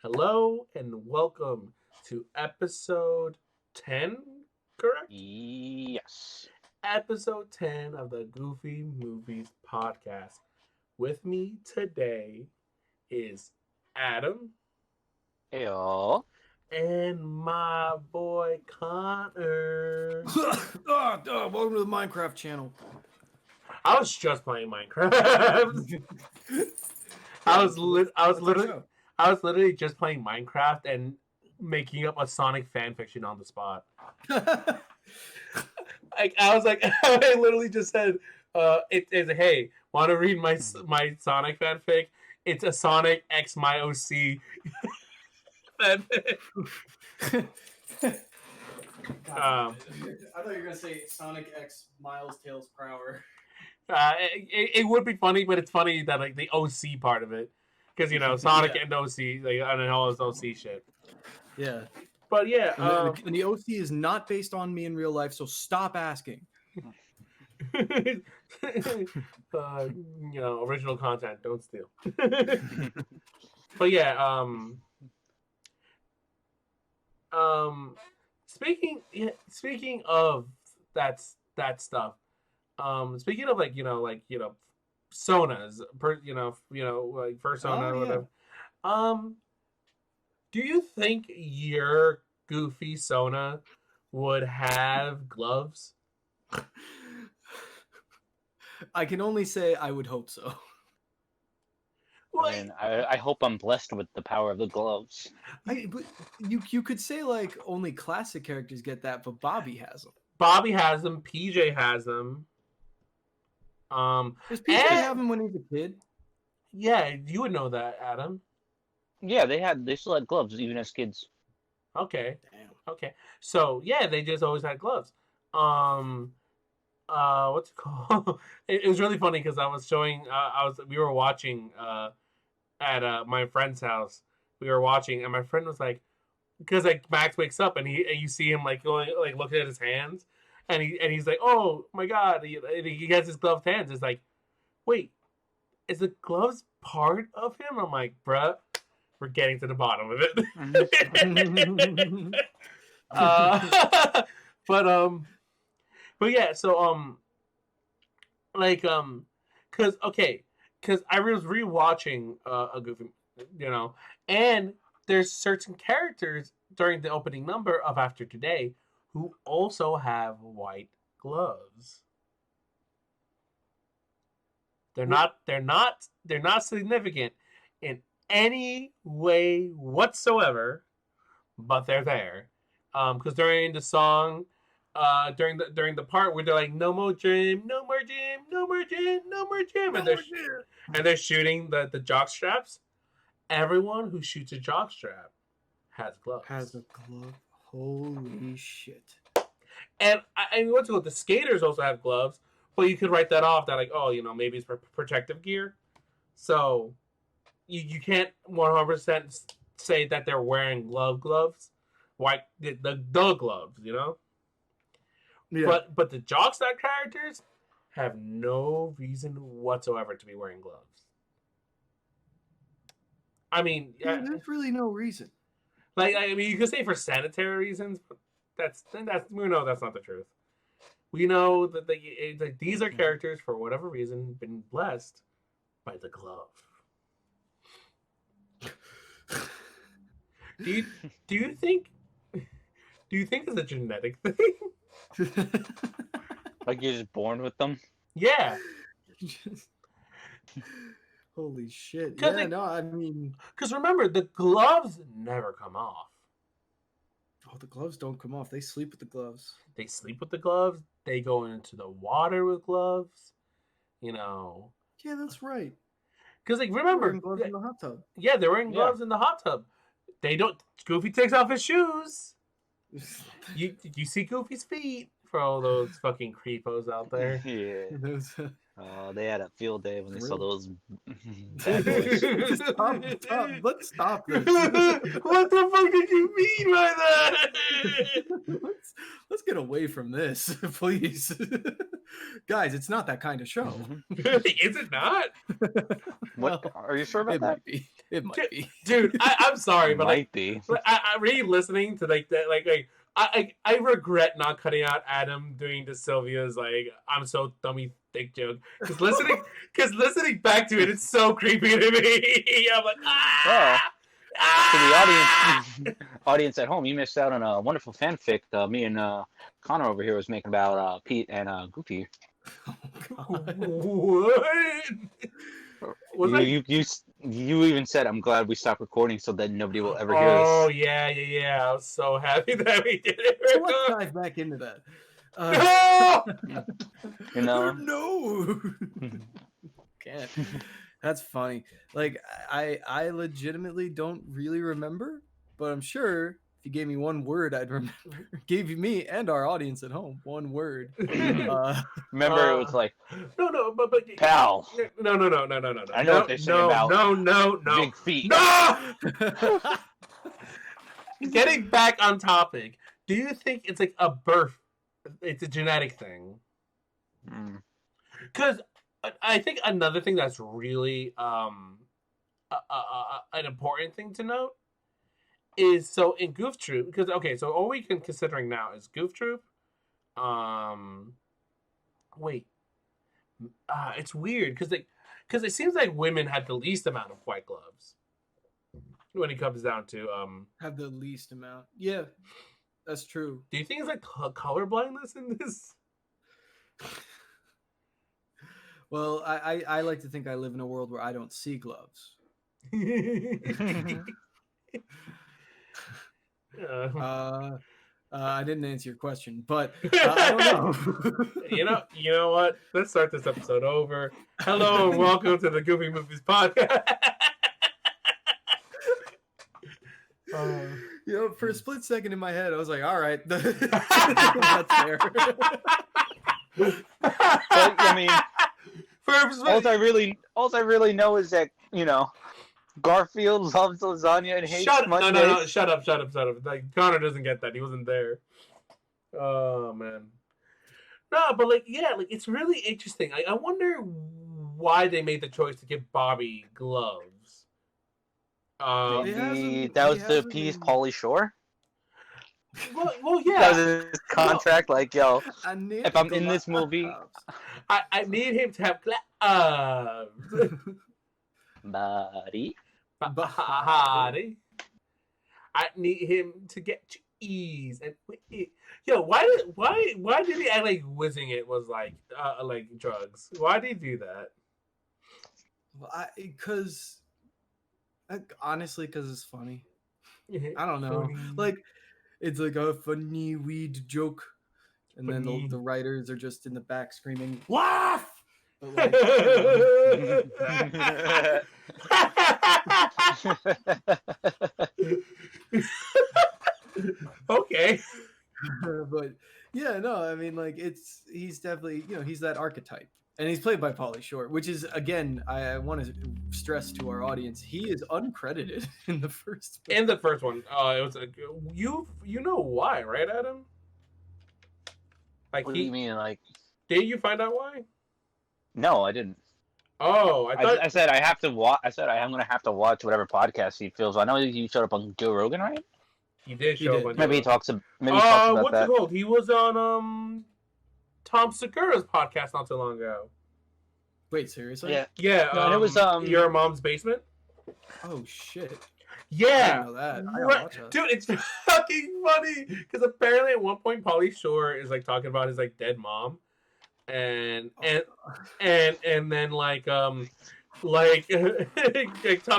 Hello and welcome to episode 10, correct? Yes. Episode 10 of the Goofy Movies podcast. With me today is Adam Heyo. and my boy Connor. Welcome to the Minecraft channel. I was just playing Minecraft. I was literally just playing Minecraft and making up a Sonic fan fiction on the spot. I was like, I literally just said, hey, want to read my Sonic fanfic? It's a Sonic X my OC fanfic. I thought you were gonna say Sonic X Miles Tails per hour. It would be funny, but it's funny that like the OC part of it, because Sonic and OC, like I don't know all this OC shit. Yeah, but yeah, and the OC is not based on me in real life, so stop asking. Original content, don't steal. But yeah, speaking of that stuff, speaking of Sonas, like Persona or whatever. Do you think your Goofy Sona would have gloves? I can only say I would hope so. I hope I'm blessed with the power of the gloves. But you could say like only classic characters get that, but Bobby has them. Bobby has them. PJ has them. Does PJ have them when he's a kid? Yeah, you would know that, Adam. Yeah, they still had gloves even as kids. Okay. Damn. Okay. So yeah, they just always had gloves. What's it called? It was really funny because I was showing. We were watching at my friend's house. We were watching, and my friend was like, because like Max wakes up and you see him like going like looking at his hands, and he's like, oh my god, he has his gloved hands. It's like, wait, is the gloves part of him? I'm like, bruh, we're getting to the bottom of it. But yeah, so because I was rewatching a Goofy, and there's certain characters during the opening number of After Today who also have white gloves. They're not significant in any way whatsoever, but they're there. Because during the song, during the part where they're like, no more gym, no more gym, no more gym, no more gym, and they're shooting the jock straps. Everyone who shoots a jock strap has gloves. Has a glove. Holy shit. And what's cool, the skaters also have gloves, but you could write that off that like, oh, maybe it's for protective gear. So you can't 100% say that they're wearing gloves. White the gloves, Yeah. But the jockstrap characters have no reason whatsoever to be wearing gloves. I mean, there's really no reason. Like, I mean, you could say for sanitary reasons, but that's we know that's not the truth. We know that these are characters for whatever reason been blessed by the glove. Do you think it's a genetic thing? Like you're just born with them? Yeah. Holy shit. Yeah, I mean... Because remember, the gloves never come off. Oh, the gloves don't come off. They sleep with the gloves. They sleep with the gloves. They go into the water with gloves. Yeah, that's right. Because, like, remember... They're wearing gloves in the hot tub. Yeah, they're wearing gloves in the hot tub. They don't... Goofy takes off his shoes. You see Goofy's feet for all those fucking creepos out there. Yeah. Oh, they had a field day when they saw those bad boys. Stop. Let's stop this. What the fuck did you mean by that? Let's get away from this, please. Guys, it's not that kind of show. Is it not? What? Are you sure about that? It might be. Dude, I'm sorry, It but like, might be. I really listening to like that, I regret not cutting out Adam doing the Sylvia's like I'm so dummy thick joke because listening back to it, it's so creepy to me. I'm like Well, to the ah. audience at home, you missed out on a wonderful fanfic me and Connor over here was making about Pete and Goofy. Oh, God. What? Was I? You even said, "I'm glad we stopped recording so that nobody will ever hear Oh this." yeah. I was so happy that we did it. So let's dive back into that. You know? No. Can't. That's funny. Like I legitimately don't really remember, but I'm sure if you gave me one word, I'd remember. Gave me and our audience at home one word. Remember, it was like, no, but pal. no. I know what they're saying about no. big feet. No. Getting back on topic, do you think it's like a birth? It's a genetic thing. Because I think another thing that's really an important thing to note is so in Goof Troop, because okay, so all we can considering now is Goof Troop. Wait, it's weird because it seems like women had the least amount of white gloves when it comes down to have the least amount. Yeah, that's true. Do you think it's like color blindness in this? Well, I like to think I live in a world where I don't see gloves. I didn't answer your question, but I don't know. You know what? Let's start this episode over. Hello and welcome to the Goofy Movies podcast. For a split second in my head, I was like, "All right, that's fair." But I mean, all I really know is that Garfield loves lasagna and hates Mondays. No, shut up. Like Connor doesn't get that. He wasn't there. Oh man. No, but it's really interesting. I wonder why they made the choice to give Bobby gloves. Maybe that was to appease Pauly Shore. Well, yeah. That was his contract. Like, yo, if I'm in this movie, I need him to have gloves. buddy. I need him to get cheese and yo. Why did he act like whizzing it was like drugs? Why did he do that? Honestly, because it's funny. I I don't know. Like it's like a funny weed joke, and then the writers are just in the back screaming laugh. But okay. But yeah, no, I mean, like he's definitely he's that archetype, and he's played by Pauly Shore, which is again, I want to stress to our audience, he is uncredited in the first. In the first one, it was you know why, right, Adam? Like what do you mean, like? Did you find out why? No, I didn't. Oh, I said I have to watch. I said I am gonna have to watch whatever podcast he feels. I know he showed up on Joe Rogan, right? He did show up on. Maybe he talks about that. What's it called? He was on Tom Segura's podcast not too long ago. Wait, seriously? Yeah. No, it was Your Mom's Basement. Oh shit. Yeah, I didn't know that. I gotta watch that. Dude, it's fucking funny because apparently at one point Pauly Shore is like talking about his like dead mom, and then like Tom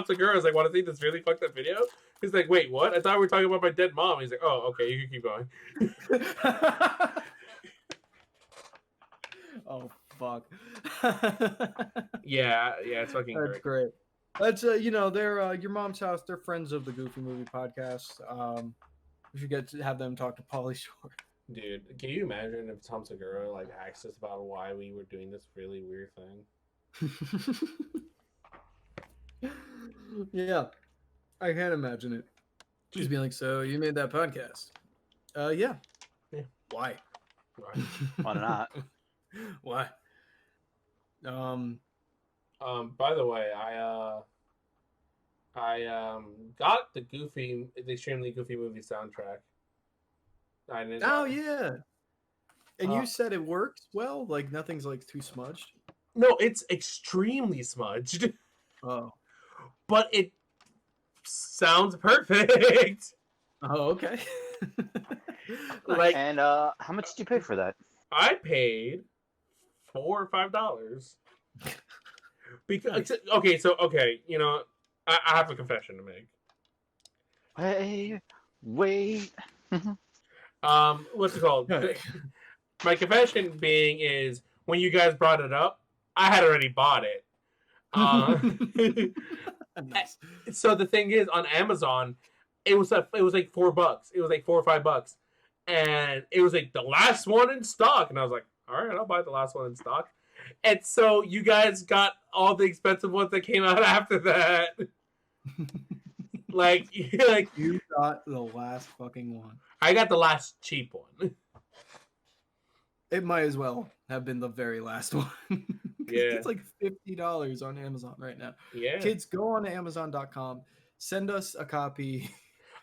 Segura is like, want to see this really fucked up video? He's like, wait, what? I thought we were talking about my dead mom. He's like, oh, okay, you can keep going. Oh fuck. Yeah, it's fucking That's great. That's they're Your Mom's House. They're friends of the Goofy Movie podcast. We should get to have them talk to Pauly Shore. Dude, can you imagine if Tom Segura like asked us about why we were doing this really weird thing? Yeah, I can't imagine it. Just being like, so you made that podcast? Yeah. Why? Why not? Why? By the way, I got the extremely goofy movie soundtrack. I didn't. Oh yeah. And Uh, you said it works well, like nothing's like too smudged. no, it's extremely smudged, Oh. but it sounds perfect. Oh, okay. Like And how much did you pay for that? I paid $4 or $5 because Nice. okay, you know, I have a confession to make. Hey, wait. What's it called? My confession being is when you guys brought it up, I had already bought it. Nice. So the thing is, on Amazon, it was like $4. It was like $4 or $5, and it was like the last one in stock. And I was like, all right, I'll buy the last one in stock. And so you guys got all the expensive ones that came out after that. like, like You got the last fucking one. I got the last cheap one. It might as well have been the very last one. Yeah. It's like $50 on Amazon right now. Yeah. Kids, go on Amazon.com. Send us a copy.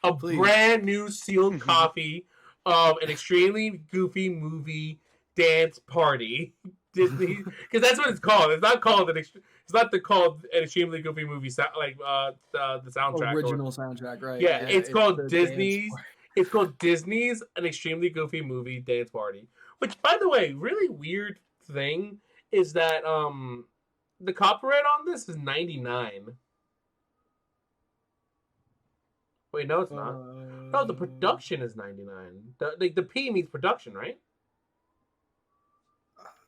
A Please. brand new sealed copy of an extremely goofy movie dance party. Disney, because that's what it's called. It's not called an. It's not called an extremely goofy movie the soundtrack. Original soundtrack, right? Yeah, it's called the Disney's. dance It's called Disney's An Extremely Goofy Movie Dance Party. Which, by the way, really weird thing is that the copyright on this is 99. Wait, no, it's not. No, the production is 99. The P means production, right?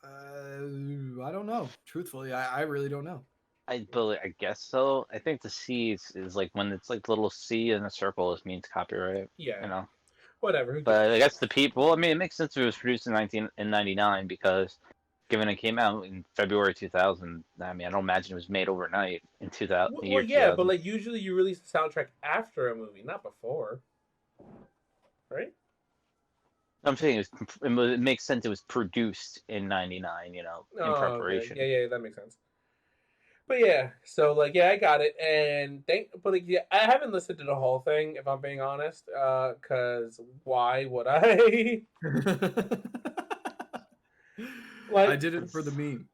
I don't know. Truthfully, I really don't know. I guess so. I think the C is like when it's like little C in a circle, it means copyright. Yeah. You know. Whatever. But I guess the people. I mean, it makes sense if it was produced in 1999 because, given it came out in February 2000. I mean, I don't imagine it was made overnight in 2000. Well, yeah, but like usually you release the soundtrack after a movie, not before, right? I'm saying it makes sense. It was produced in '99. You know, in preparation. Okay. Yeah, that makes sense. But yeah, so like I got it, and I haven't listened to the whole thing if I'm being honest, because why would I? I did it for the meme.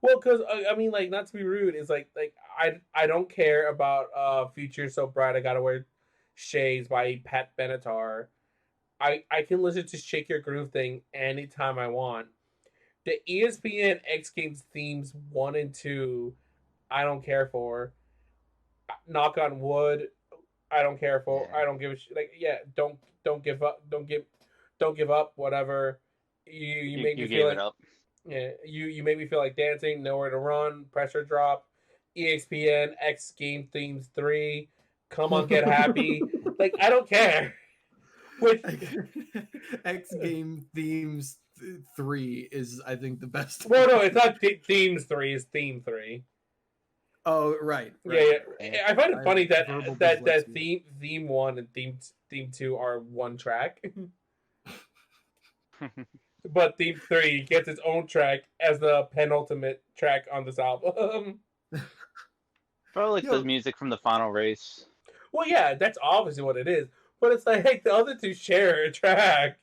Well, because I mean, like, not to be rude, it's like I don't care about Future So Bright. I Gotta Wear Shades by Pat Benatar. I can listen to Shake Your Groove thing anytime I want. The ESPN X Games themes 1 and 2, I don't care for. Knock on wood, I don't care for. Yeah. I don't give a shit. Like, yeah, don't give up. Don't give up. Whatever. You make me feel like. Up. Yeah, you make me feel like dancing. Nowhere to run. Pressure drop. ESPN X Game Themes 3. Come on, get happy. Like, I don't care. Which X Game Themes 3 is, I think, the best. Well, no, it's not Themes 3. It's Theme 3. Oh, right. Yeah. I find it funny that theme 1 and theme 2 are one track. But Theme 3 gets its own track as the penultimate track on this album. Probably like the music from the final race. Well, yeah, that's obviously what it is. But it's like, hey, the other two share a track.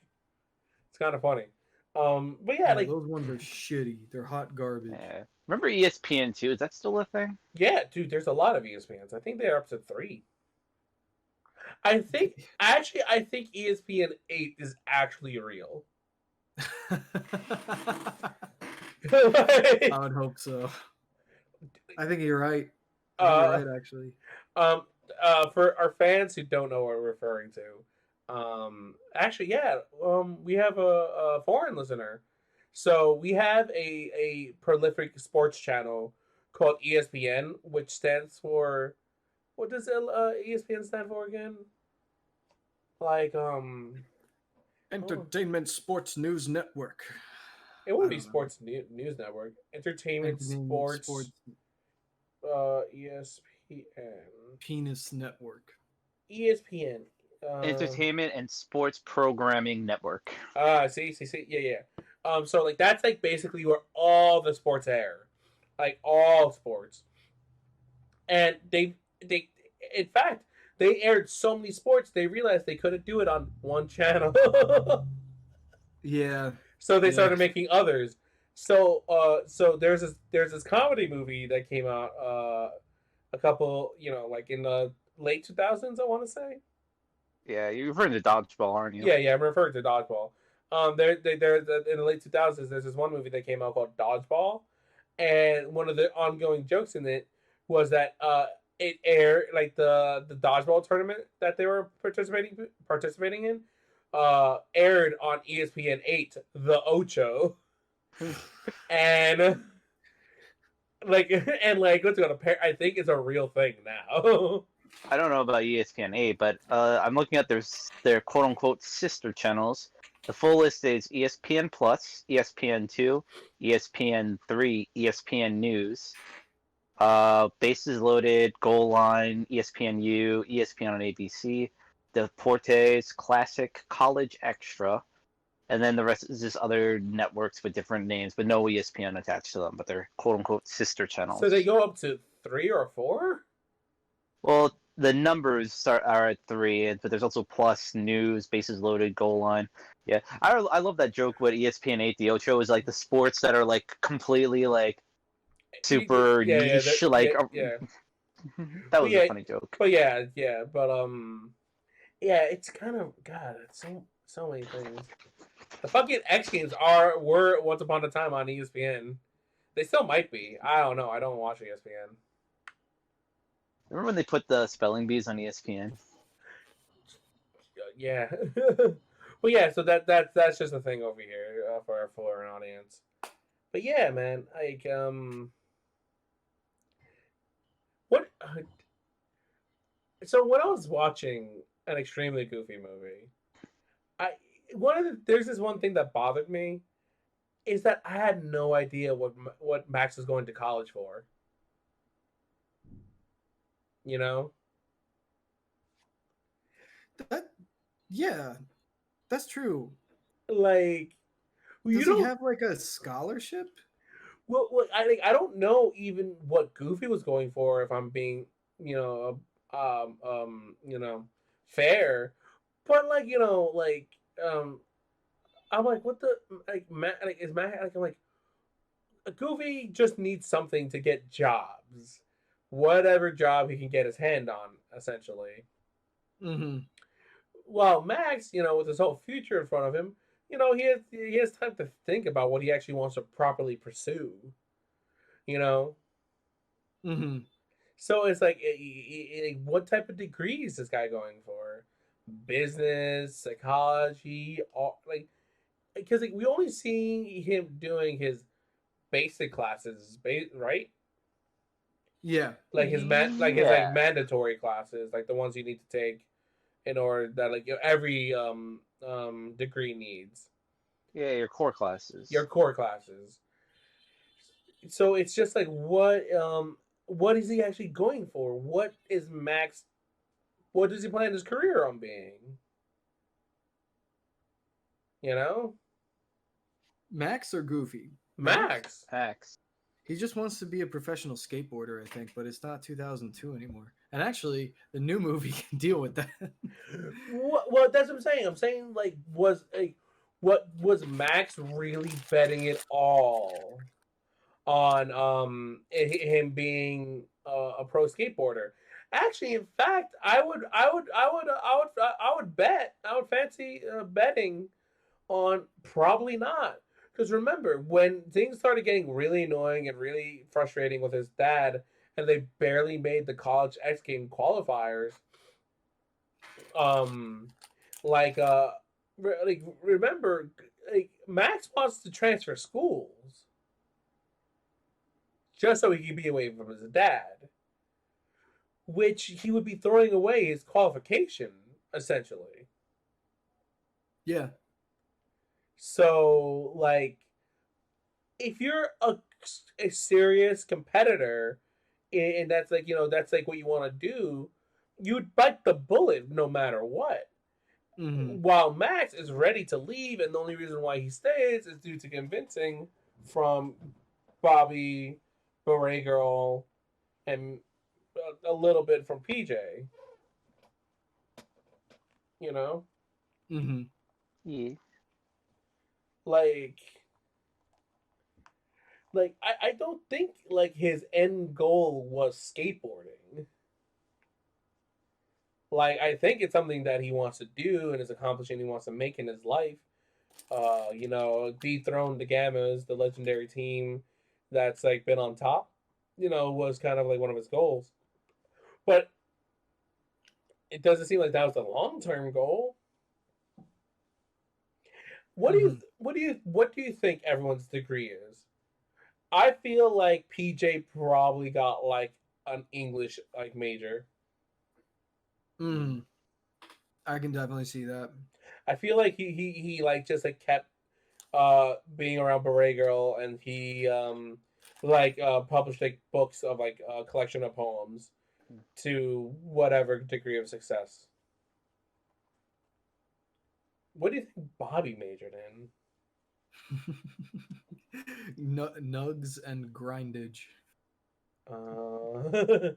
It's kind of funny. But yeah, like those ones are shitty. They're hot garbage. Yeah. Remember ESPN2? Is that still a thing? Yeah, dude, there's a lot of ESPNs. I think they're up to 3. I think ESPN 8 is actually real. I would hope so. I think you're right. You're right, actually. For our fans who don't know what we're referring to, we have a foreign listener. So we have a prolific sports channel called ESPN, which stands for, what does ESPN stand for again? Like Entertainment Sports News Network. It would be Sports News Network. Entertainment Sports. ESPN. Penis Network. ESPN. Entertainment and Sports Programming Network. See. Yeah. So like that's like basically where all the sports air. Like all sports. And in fact, they aired so many sports they realized they couldn't do it on one channel. Yeah. So they Yeah. started making others. So there's this comedy movie that came out a couple, like in the late 2000s, I want to say. Yeah, you're referring to Dodgeball, aren't you? Yeah, I'm referring to Dodgeball. There in the late 2000s. There's this one movie that came out called Dodgeball, and one of the ongoing jokes in it was that it aired like the dodgeball tournament that they were participating in aired on ESPN 8, the Ocho, and like let's go to I think it's a real thing now. I don't know about ESPN 8, but I'm looking at their quote unquote sister channels. The full list is ESPN Plus, ESPN 2, ESPN 3, ESPN News, Bases Loaded, Goal Line, ESPNU, ESPN on ABC, Deportes, Classic, College Extra, and then the rest is just other networks with different names, but no ESPN attached to them. But they're quote unquote sister channels. So they go up to 3 or 4. Well, the numbers are at 3, but there's also Plus, News, Bases Loaded, Goal Line. Yeah, I love that joke with ESPN 8. The Ocho is like the sports that are like completely like super niche. Yeah. That But was yeah, a funny joke. but yeah, it's kind of God. It's so many things. The fucking X Games were once upon a time on ESPN. They still might be. I don't know. I don't watch ESPN. Remember when they put the spelling bees on ESPN? Yeah. Well, yeah. So that's just a thing over here for an audience. But yeah, man. Like what? So when I was watching an extremely goofy movie, I there's this one thing that bothered me is that I had no idea what Max was going to college for. You know, That, yeah, that's true. like you Does he don't. have like a scholarship? Well, I don't know even what Goofy was going for. If I'm being, fair, but um, I'm like, what the Matt? Like, is Matt? Like, I'm like, Goofy just needs something to get jobs, whatever job he can get his hand on, essentially. Mm-hmm. While Max, with his whole future in front of him, he has time to think about what he actually wants to properly pursue. You know, Mm-hmm. so it's like, what type of degree is this guy going for? Business, psychology, all like because we only see him doing his basic classes, right? Yeah. Like his Yeah, mandatory classes, like the ones you need to take in order that every degree needs. yeah, your core classes. Your core classes. So it's just like what is he actually going for? What is Max? What does he plan his career on being? You know, Max or Goofy? Max. Max. He just wants to be a professional skateboarder, I think, but it's not 2002 anymore. And actually, the new movie can deal with that. Well, that's what I'm saying. I'm saying what was Max really betting it all on him being a pro skateboarder? Actually, in fact, I would fancy betting on probably not. Because remember, when things started getting really annoying and really frustrating with his dad, and they barely made the college X game qualifiers, um, remember, Max wants to transfer schools just so he can be away from his dad, which he would be throwing away his qualification essentially. Yeah. So, if you're a serious competitor, and that's that's like what you want to do, you'd bite the bullet no matter what. Mm-hmm. While Max is ready to leave, and the only reason why he stays is due to convincing from Bobby, Beret Girl, and a little bit from PJ. You know, Mm-hmm. Yeah. like I don't think like his end goal was skateboarding. Like I think it's something that he wants to do and is accomplishing. He wants to make in his life. Dethrone the Gammas, the legendary team that's like been on top. Was kind of like one of his goals. But it doesn't seem like that was the long term goal. What do you think everyone's degree is? I feel like PJ probably got like an English like major. Mm. I can definitely see that. I feel like he like just like kept being around Beret Girl, and he published like books of like a collection of poems to whatever degree of success. What do you think Bobby majored in? Nugs and grindage. Uh,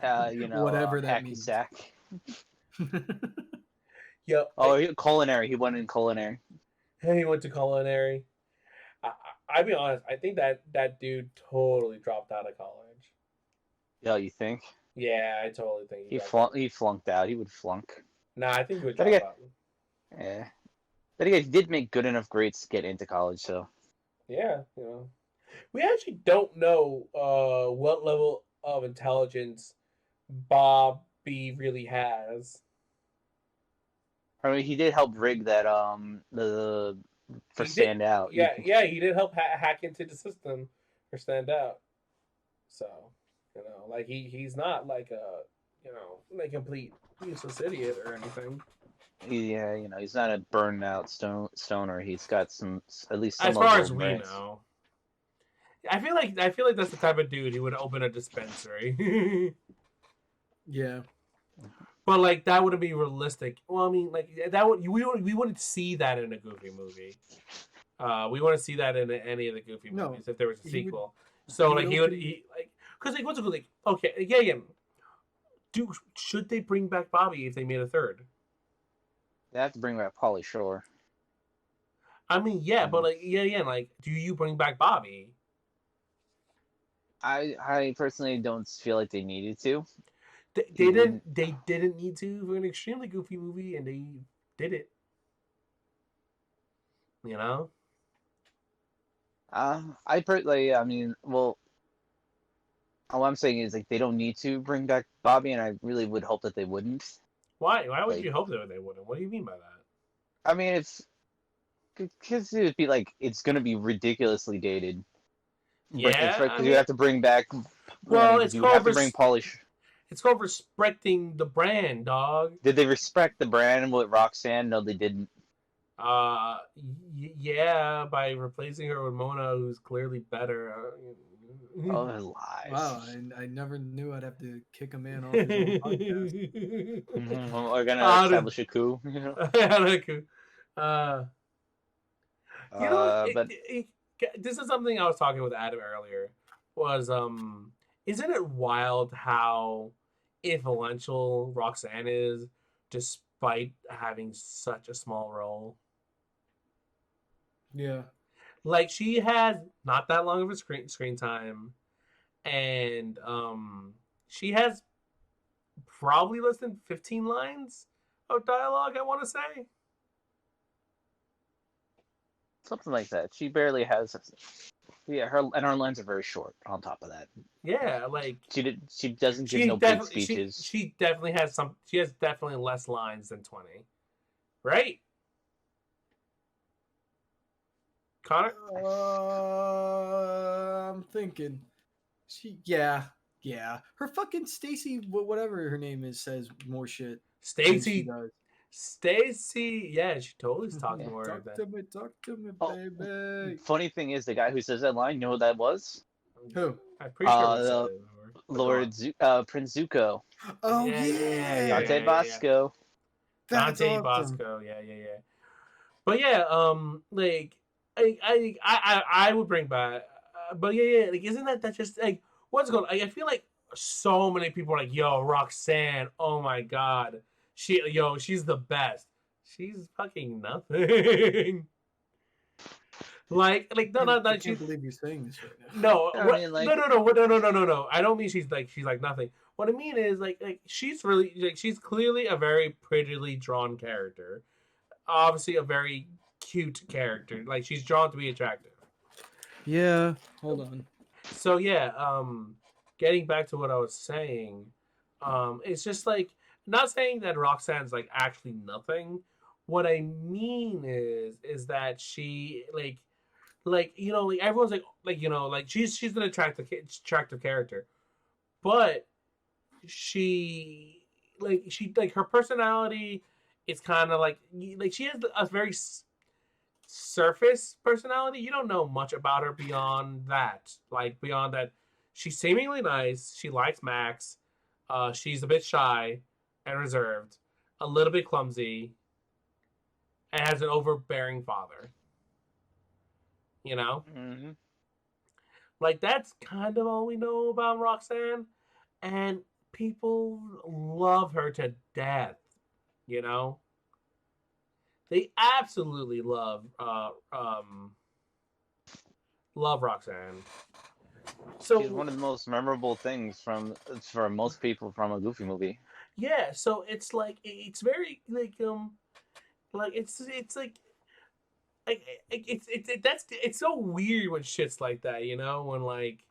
Whatever that hacky means. sack. yep. Oh, culinary. He went in culinary. He went to culinary. I'll be honest. I think that dude totally dropped out of college. Yeah, you think? Yeah, I totally think He flunked out. He would flunk. Nah, I think he would But drop again, out. yeah. But again, he did make good enough grades to get into college, so. Yeah, we actually don't know what level of intelligence Bobby really has. I mean, he did help rig that for He did, stand out. yeah, he did help hack into the system for stand out. So, like he's not like a like complete useless idiot or anything. Yeah, he's not a burned out stoner. He's got at least some As far level as of we brains. know, I feel like that's the type of dude who would open a dispensary. Yeah. But like that wouldn't be realistic. Well, I mean, like that would we wouldn't see that in a Goofy movie. We wouldn't see that in any of the Goofy movies if there was a sequel. Because like what's it like? Okay, yeah. Should they bring back Bobby if they made a third? They have to bring back Pauly Shore. I mean, yeah, but like like do you bring back Bobby? I personally don't feel like they needed to. They didn't need to for an extremely Goofy movie, and they did it. I mean, well, all I'm saying is like they don't need to bring back Bobby, and I really would hope that they wouldn't. Why? Why would you hope that they wouldn't? What do you mean by that? I mean, because it would be like it's gonna be ridiculously dated. Yeah, because you have to bring back. Well, you have to bring Pauly. It's called respecting the brand, dog. Did they respect the brand with Roxanne? No, they didn't. Yeah, by replacing her with Mona, who's clearly better. Oh, lies. Wow, I never knew I'd have to kick a man off his own podcast. We're gonna establish a coup. But this is something I was talking with Adam earlier. Was isn't it wild how influential Roxanne is, despite having such a small role? Yeah. Like she has not that long of a screen time, and she has probably less than 15 lines of dialogue, I want to say. Something like that. She barely has. Yeah, her lines are very short. On top of that, yeah, like she doesn't give no big speeches. She definitely has some. She has definitely less lines than 20, right? Connor, I'm thinking. Yeah. Her fucking Stacy, whatever her name is, says more shit. Stacy, yeah, she totally is talking more Talk than. Talk to me, baby. Funny thing is, the guy who says that line, you know who that was? Who? I'm pretty sure we said it Lord Prince Zuko. Oh yeah. Dante Bosco. Dante Bosco, yeah. But yeah, like I would bring back, but yeah, like isn't that just like what's going? I feel like so many people are like, "Yo, Roxanne, oh my god, she's the best." She's fucking nothing. like no, no, I no, can't she's believe you're saying this right now. no, I what? mean, No, like, no, no, no, no, no, no, no. I don't mean she's like nothing. What I mean is like she's really like she's clearly a very prettily drawn character. Obviously, a very cute character. Like she's drawn to be attractive. Yeah, hold on. So yeah, getting back to what I was saying, it's just like not saying that Roxanne's like actually nothing. What I mean is that she like like everyone's like like she's an attractive character, but she like her personality is kind of like she has a very surface personality. You don't know much about her beyond that. Like beyond that, she's seemingly nice. She likes Max. She's a bit shy and reserved, a little bit clumsy, and has an overbearing father. You know, hmm like that's kind of all we know about Roxanne, and people love her to death. You know, they absolutely love Roxanne. she's So one of the most memorable things for most people from a Goofy movie. yeah, so it's like it's very like it's like that's it's so weird when shit's like that, when like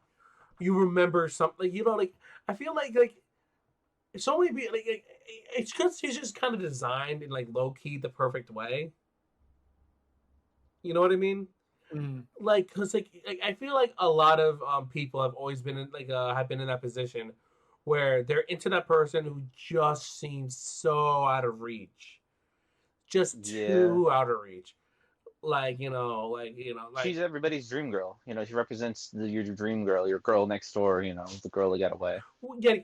you remember something, like I feel like so many people like it's because she's just kind of designed in like low key the perfect way. You know what I mean? Mm. Like, cause like I feel like a lot of people have always been in have been in that position where they're into that person who just seems so out of reach, just Yeah, too out of reach. Like she's everybody's dream girl. She represents your dream girl, your girl next door. The girl that got away.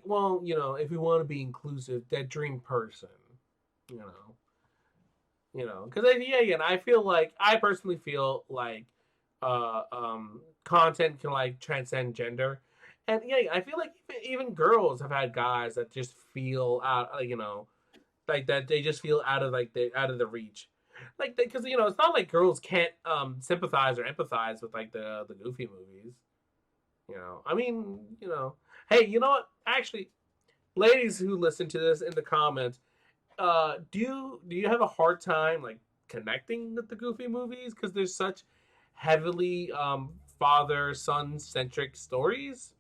well, if we want to be inclusive, that dream person, you know, because yeah, again, I personally feel like content can like transcend gender, and yeah, I feel like even girls have had guys that just feel out, like that they just feel out of like the out of the reach, like because it's not like girls can't sympathize or empathize with like the Goofy movies. I mean, hey, you know what? Actually, ladies who listen to this in the comments, do you have a hard time like connecting with the Goofy movies because there's such heavily father son centric stories?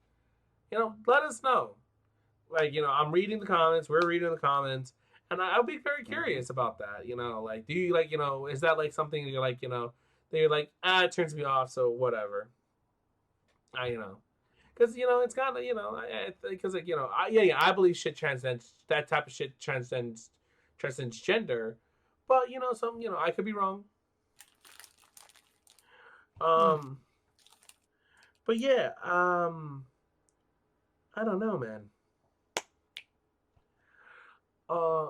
Let us know. Like I'm reading the comments. We're reading the comments, and I'll be very hmm curious about that. Like do you like is that like something you're like that you're like it turns me off, so whatever. I because it's kind of because like yeah, I believe shit transcends that type of shit transcends gender, but some I could be wrong. Mm. Um, but yeah, I don't know, man. Uh,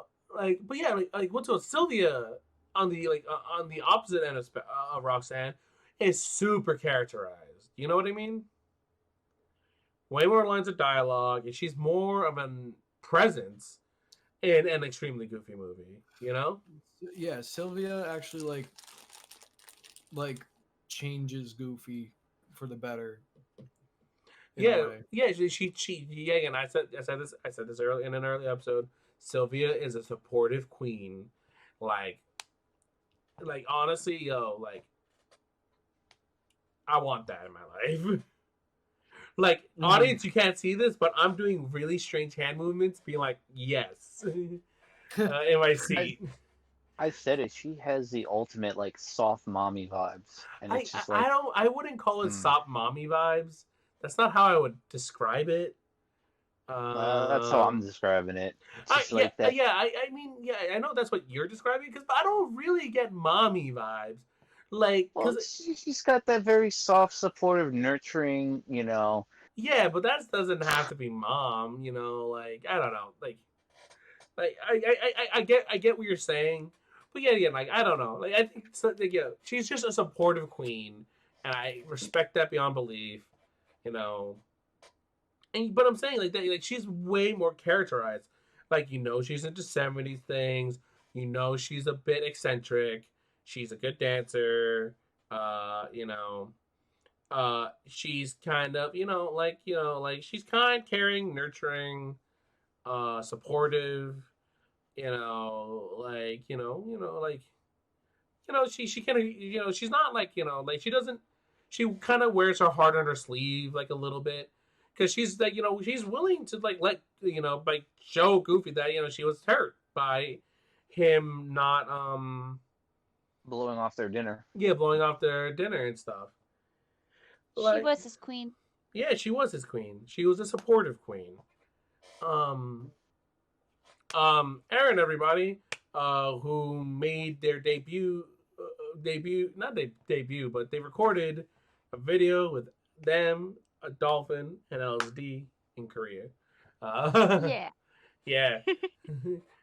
but yeah, like what's up, Sylvia on the on the opposite end of Roxanne is super characterized. You know what I mean? Way more lines of dialogue, and she's more of a presence in an extremely goofy movie. Yeah, Sylvia actually like changes Goofy for the better in a Yeah, way. yeah. She yeah, and I said this early in an early episode. Sylvia is a supportive queen, like honestly, like I want that in my life. Like Mhm. audience, you can't see this, but I'm doing really strange hand movements, being like yes, in my I seat. I said it. She has the ultimate like soft mommy vibes, and I it's I, just I like, don't I wouldn't call it mm, soft mommy vibes. That's not how I would describe it. that's how I'm Um, describing it. It's I just yeah like that. yeah I mean yeah I know that's what you're describing because I don't really get mommy vibes, like Well, because she's got that very soft, supportive, nurturing. yeah, but that doesn't have to be mom. Like I don't know, like I get what you're saying, but yeah, like I don't know, like I think like, she's just a supportive queen, and I respect that beyond belief. You know, And but I'm saying like that, like she's way more characterized. Like she's into '70s things. She's a bit eccentric. She's a good dancer. You know, she's kind of like she's kind, caring, nurturing, supportive. Like she kind of she's not like like she doesn't she kind of wears her heart on her sleeve like a little bit because she's like she's willing to like let like show Goofy that she was hurt by him not blowing off their dinner. yeah, blowing off their dinner and stuff. She Like was his queen. yeah, she was his queen. She was a supportive queen. Um Erin, everybody, who made their not debut, but they recorded a video with them, a dolphin, and LSD in Korea. Yeah. Yeah.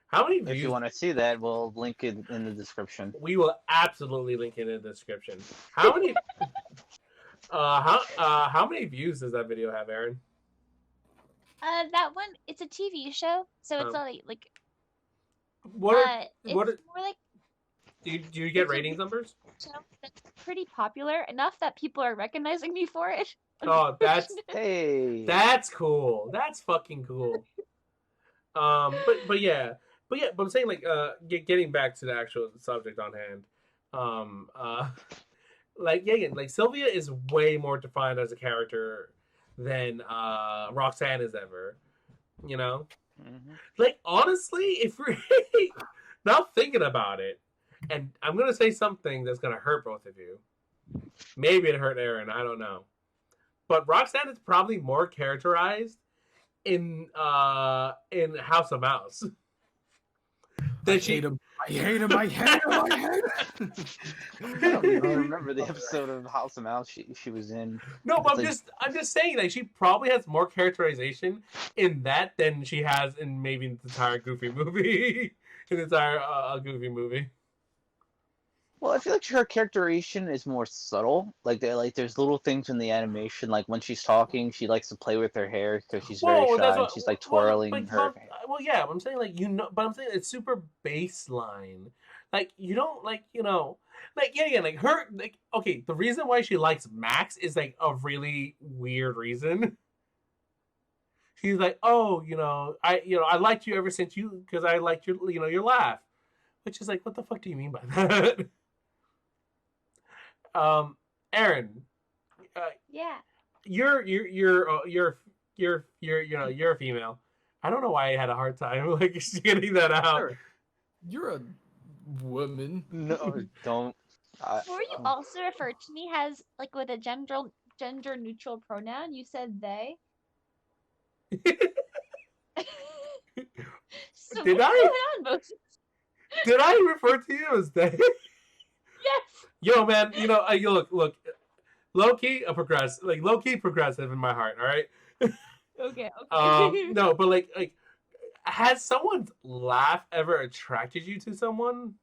How many views? If you want to see that, we'll link it in the description. We will absolutely link it in the description. How many? How many views does that video have, Erin? That one, it's a TV show, so it's like what? it's What? more like Do you get it's a ratings numbers? show that's pretty popular enough that people are recognizing me for it. Oh, Hey, that's cool. That's fucking cool. But yeah, but I'm saying like getting back to the actual subject on hand, like yeah, like Sylvia is way more defined as a character than Roxanne is ever. Like honestly, if we're not thinking about it, and I'm gonna say something that's gonna hurt both of you. Maybe it hurt Erin. I don't know. But Roxanne is probably more characterized in House of Mouse. I hate him. I hate him. I hate him. I hate him. I don't even remember the episode of House of Mouse she was in. No, but It's I'm just saying like she probably has more characterization in that than she has in maybe the entire Goofy movie. In the entire Goofy movie. Well, I feel like her characterization is more subtle. Like there's little things in the animation, like when she's talking, she likes to play with her hair because she's very shy. And she's like twirling her. Well, yeah, but I'm saying like but I'm saying it's super baseline. Like you don't like like yeah, like her like okay. The reason why she likes Max is like a really weird reason. She's like, oh, I liked you ever since because I liked your laugh, which is like, what the fuck do you mean by that? Erin, Yeah. you're a female. I don't know why I had a hard time like getting that out. Sure. You're a woman. No, don't. Before you also refer to me as like with a gender neutral pronoun, you said they. So Did what's I? going on, Moses? Did I refer to you as they? Yes. Yo, man, you look, low key progressive in my heart. All right. Okay. No, but like, has someone's laugh ever attracted you to someone?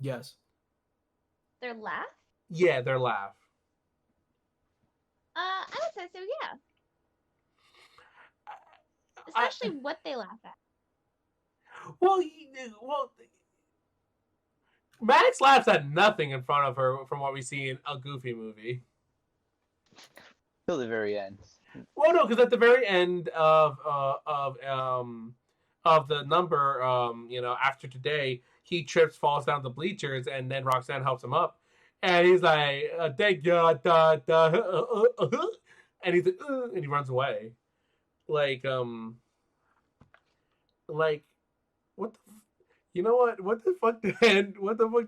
Yes. Their laugh? Yeah, their laugh. I would say so. Yeah. Especially what they laugh at. Well, Max laughs at nothing in front of her from what we see in a Goofy movie. Till the very end. Well, no, because at the very end of the number, after today, he trips, falls down the bleachers, and then Roxanne helps him up, and he's like, "Thank you," and he's like, and he runs away, like what the. You know what? What the fuck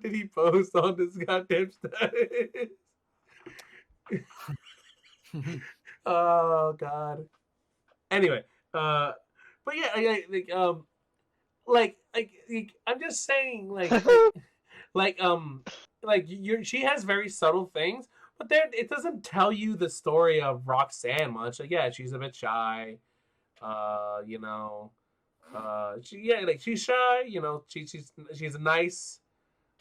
did he post on this goddamn status? Oh God. Anyway, but yeah, I'm just saying, she has very subtle things, but there it doesn't tell you the story of Roxanne much. Like, yeah, she's a bit shy. She's shy. She's nice.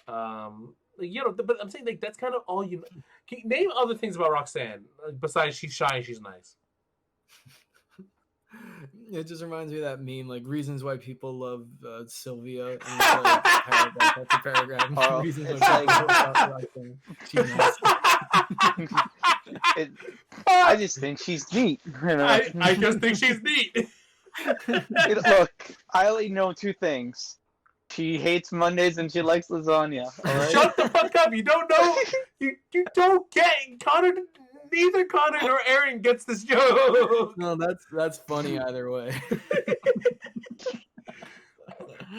But I'm saying like that's kind of all you know. Can you name other things about Roxanne besides she's shy and she's nice? It just reminds me of that meme, like reasons why people love Sylvia, and it's like paragraph after paragraph. Oh, Reasons it's why like- people love Roxanne. She's nice. I just think she's neat. I just think she's neat. Look, I only know two things. She hates Mondays and she likes lasagna. All right? Shut the fuck up! You don't know. You don't get Connor. Neither Connor nor Erin gets this joke. No, that's funny either way.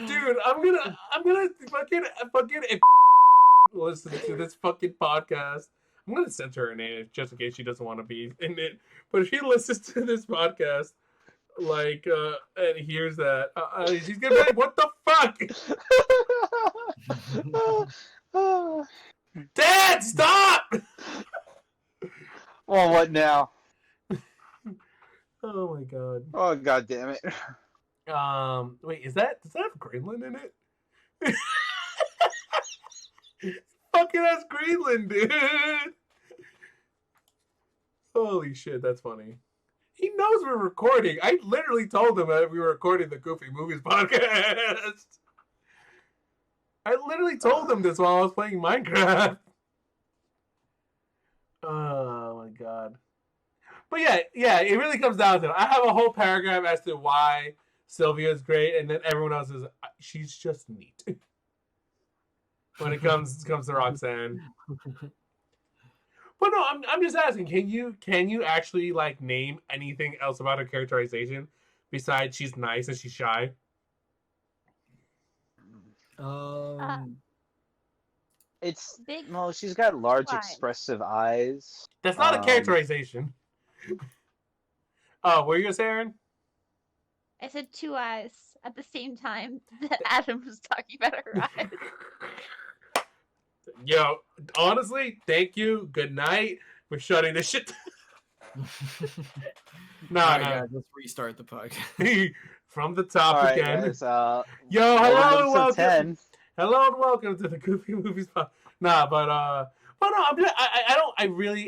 Dude, I'm gonna fucking if listen to this fucking podcast. I'm gonna censor her name just in case she doesn't want to be in it. But if she listens to this podcast, like, and hears that, she's gonna be like, "What the fuck, Dad? Stop!" Well, what now? Oh my god. Oh, god damn it. Wait, does that have Greenland in it? Fucking has Greenland, dude. Holy shit, that's funny. He knows we're recording. I literally told him that we were recording the Goofy Movies podcast. I literally told him this while I was playing Minecraft. Oh my god. But yeah, it really comes down to it. I have a whole paragraph as to why Sylvia is great, and then everyone else is she's just neat. When it comes to Roxanne. But no, I'm just asking, can you actually like name anything else about her characterization besides she's nice and she's shy? It's Big no, she's got large eyes. expressive eyes. That's not a characterization. Oh, what were you gonna say, Erin? I said 2 eyes at the same time that Adam was talking about her eyes. Yo, honestly, thank you. Good night. We're shutting this shit. No, All right, no. guys, let's restart the podcast. From the top All right, again. guys. Yo, welcome to hello and episode welcome. 10. Hello and welcome to the Goofy Movies podcast. Nah, but no,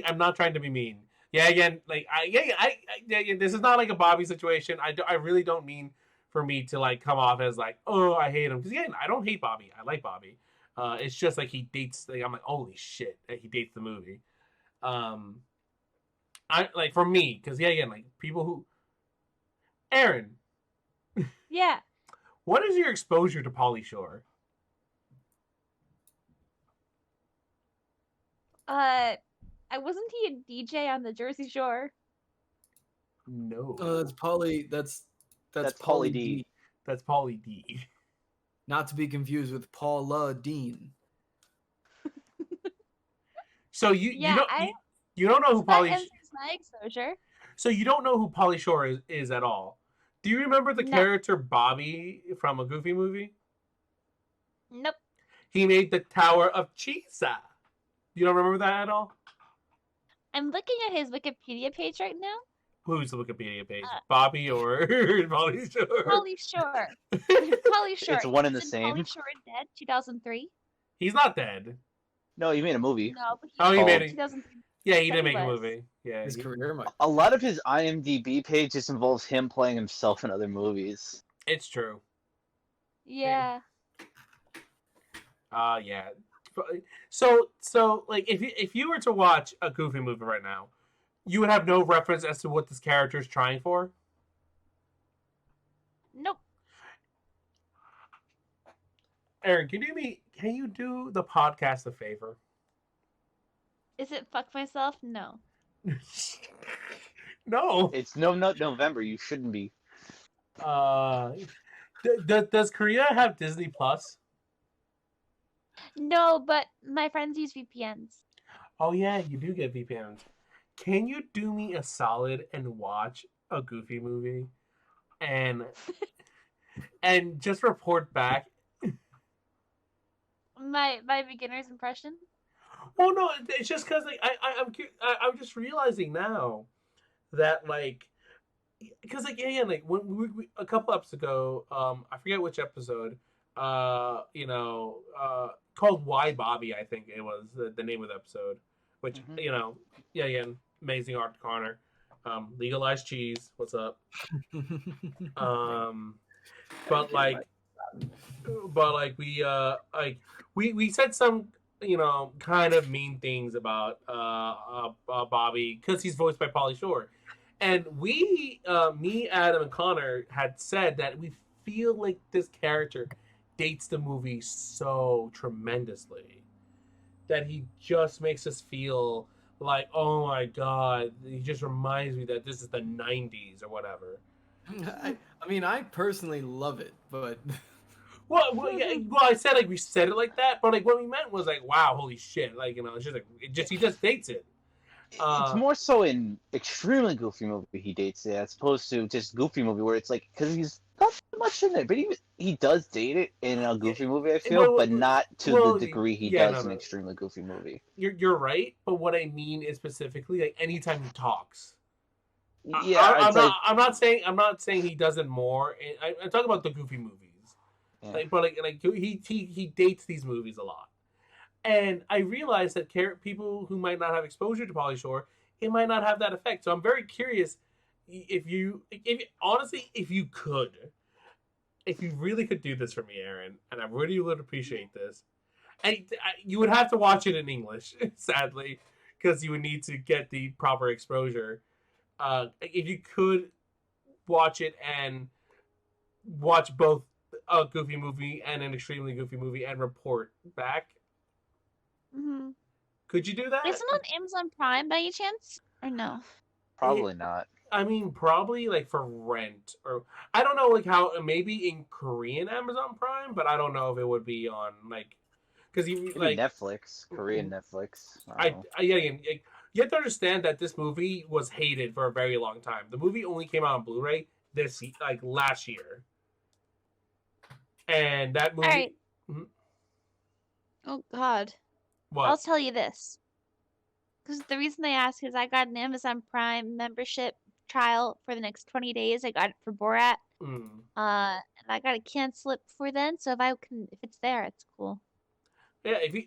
I'm not trying to be mean. Yeah, again, like this is not like a Bobby situation. I really don't mean for me to like come off as like, oh, I hate him, because again, I don't hate Bobby. I like Bobby. It's just like he dates. Like, I'm like, holy shit, that he dates the movie. I like for me, because yeah, again, like people who. Erin, Yeah. what is your exposure to Pauly Shore? Wasn't he a DJ on the Jersey Shore? No. That's Pauly. That's Pauly D. That's Pauly D. Not to be confused with Paula Dean. So you don't know who That Pauly. answers my exposure. So you don't know who Pauly Shore is at all. Do you remember the No. character Bobby from a Goofy movie? Nope. He made the Tower of Cheesa. You don't remember that at all? I'm looking at his Wikipedia page right now. Who's the Wikipedia page? Bobby or Pauly Shore? Pauly Shore. Pauly Shore. It's one and the Isn't same. Pauly Shore dead? 2003. He's not dead. No, you made a movie. No, but Oh, he called- made it. 2003. Yeah, he Yeah, did he make a was. movie. Yeah. His career might. A lot of his IMDb page just involves him playing himself in other movies. It's true. Yeah. Yeah. So like if you were to watch a Goofy movie right now, you would have no reference as to what this character is trying for. Nope. Erin, can you do the podcast a favor? Is it fuck myself? No. No. It's not November. You shouldn't be. Does Korea have Disney Plus? No, but my friends use VPNs. Oh yeah, you do get VPNs. Can you do me a solid and watch a Goofy movie, and just report back? My beginner's impression. Well, no, it's just because like I'm just realizing now that like because like yeah like when we a couple episodes ago I forget which episode called Why Bobby, I think it was the name of the episode, which Mhm. again, amazing art corner. Legalize cheese. What's up? Um, but like, we said some kind of mean things about Bobby because he's voiced by Pauly Shore, and me, Adam, and Connor had said that we feel like this character dates the movie so tremendously that he just makes us feel like, oh my god, he just reminds me that this is the 90s or whatever. I mean, I personally love it, but I said like we said it like that, but like what we meant was like, wow, holy shit, like it's just like he just dates it. It's more so in extremely goofy movie he dates it, as opposed to just goofy movie where it's like because he's not that much in it, but he does date it in a goofy movie. I feel, but not to the degree he does in extremely goofy movie. You're right, but what I mean is specifically like anytime he talks. Yeah, I'm not saying he does it more. I'm talking about the goofy movies. Yeah. But he dates these movies a lot, and I realize that people who might not have exposure to Pauly Shore, it might not have that effect. So I'm very curious if you really could do this for me, Erin, and I really would appreciate this. You would have to watch it in English, sadly, because you would need to get the proper exposure. If you could watch it and watch both a goofy movie and an extremely goofy movie and report back, could you do that? Is it on Amazon Prime by any chance, or no? Probably not. I mean, probably like for rent, or I don't know, like how maybe in Korean Amazon Prime, but I don't know if it would be on like because you like Netflix, Korean Netflix. You have to understand that this movie was hated for a very long time. The movie only came out on Blu-ray last year, and that movie. All right. Oh God. What? I'll tell you this. Because the reason I ask is I got an Amazon Prime membership trial for the next 20 days. I got it for Borat. And I gotta cancel it before then. So if it's there, it's cool. Yeah, if you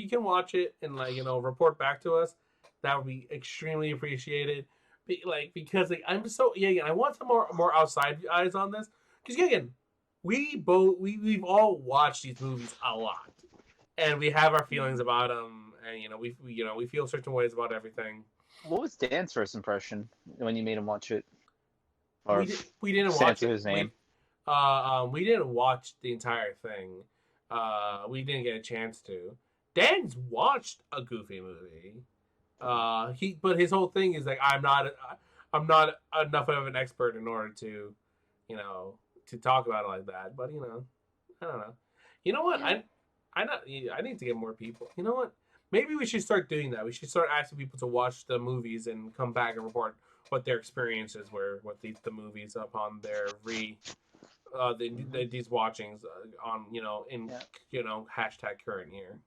can watch it and report back to us, that would be extremely appreciated. Because I'm so I want some more outside eyes on this. Because we've all watched these movies a lot, and we have our feelings about them, and we feel certain ways about everything. What was Dan's first impression when you made him watch it? Or we didn't watch his name. We didn't watch the entire thing. We didn't get a chance to. Dan's watched a Goofy movie. But his whole thing is like I'm not enough of an expert in order to, to talk about it like that. But I don't know. You know what? Yeah. I need to get more people. You know what? Maybe we should start doing that. We should start asking people to watch the movies and come back and report what their experiences were with the movies upon their these watchings on hashtag current year.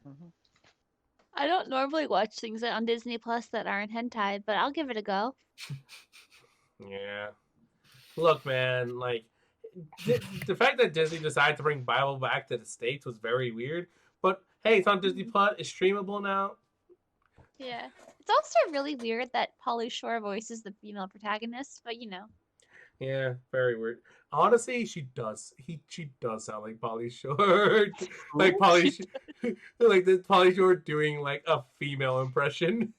Mm-hmm. I don't normally watch things on Disney Plus that aren't hentai, but I'll give it a go. Yeah. Look, man, like the fact that Disney decided to bring Bible back to the States was very weird. But hey, it's on Disney Plus. It's streamable now. Yeah. It's also really weird that Pauly Shore voices the female protagonist, but Yeah, very weird. Honestly, she does. She does sound like Pauly Shore. Like Pauly Pauly Shore doing like a female impression.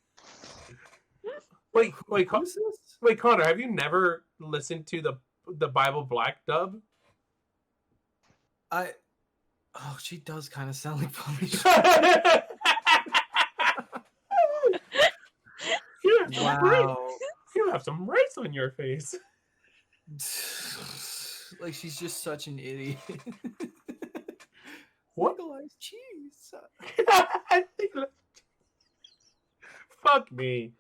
Wait, Connor, have you never listened to the Bible Black dub? She does kind of sound like Pauly Shore. Wow. You have some rice on your face. Like she's just such an idiot. What? Legalized cheese. Fuck me.